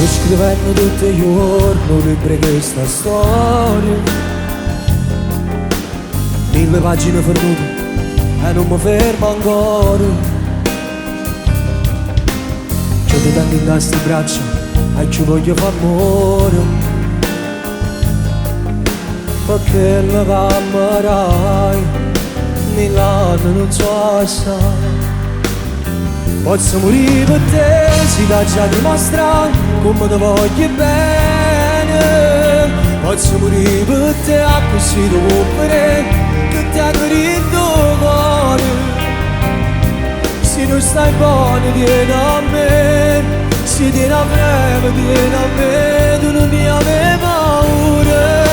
Scrivendo tutti i giorni libri che sta storia, 1000 pagine perdute e non mi fermo ancora. C'ho di tanto in queste braccia e ci voglio far amore, perché la camerai Milano non so assai. Posso morire per te, si dà già dimostrare come ti voglio bene. Posso morire per te, così ti vuoi che ti ha capito cuore. Se non stai buono vieni a me, se tieni a breve vieni a me, tu non ne avevi paura.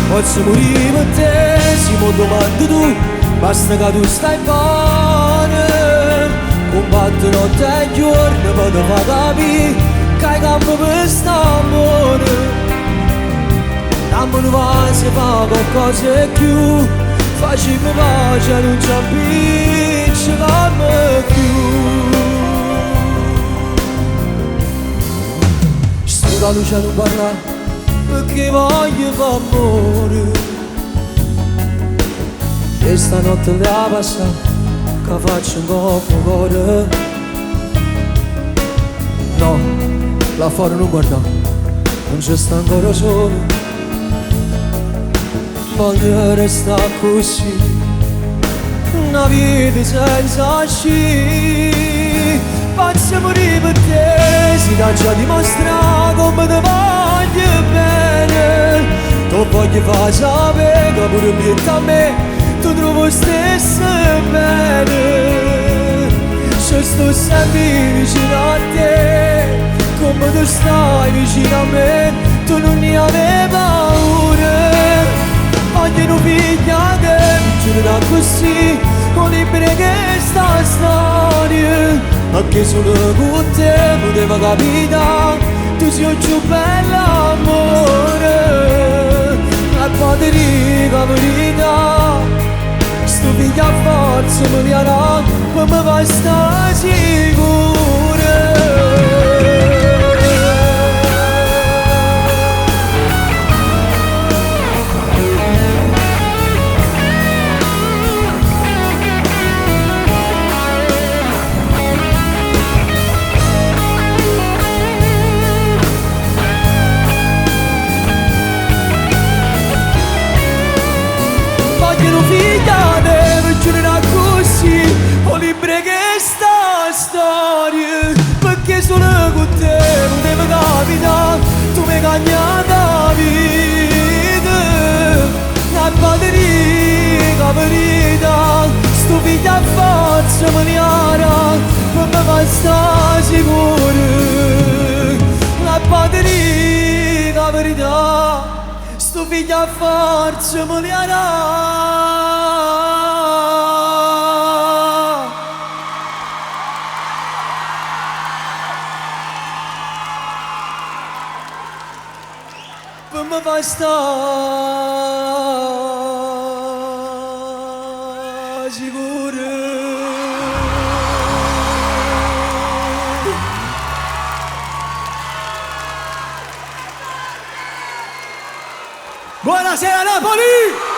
Posso morire per te, se mi domandi tu, basta che tu stai buono. Combatto notte e giorno per ti far capire che hai campo per st'amore. Dammi una vase, fa qualcosa in più, facci pace, non ci appiccicarmi più. Sto da luce non parlare perché voglio far amore. E stanotte la passa che faccio un coppo cuore. No, là fuori non guarda, non ci sta ancora solo. Voglio restare così, una vita senza sci. Faccio morire per te, si dà già dimostrato come ti voglio bene. Tu voglio far sapere che pure più a me tu trovo stesso bene. Se sto sempre vicino a te, come tu stai vicino a me, tu non ne avevi paura. Vogliono figlia che mi giurerà così, con libri che sta storia. Perché solo con te poteva capitare, tu sei il più bello amore. E poi ti dico la verità, sto figlio a forza mi viene, ma mi va sta sicura. Vogliono figlia deve giurare così, ho libri che sta storia. Perché solo con te poteva capitare, tu mi hai cagnato la vita. La batteria, la verità, sto figlio a forza mi viene, ma mi fa sta sicuro. La batteria, la verità, sto figlio a forza mi viene. Per me va sta sicuro. Buonasera Napoli!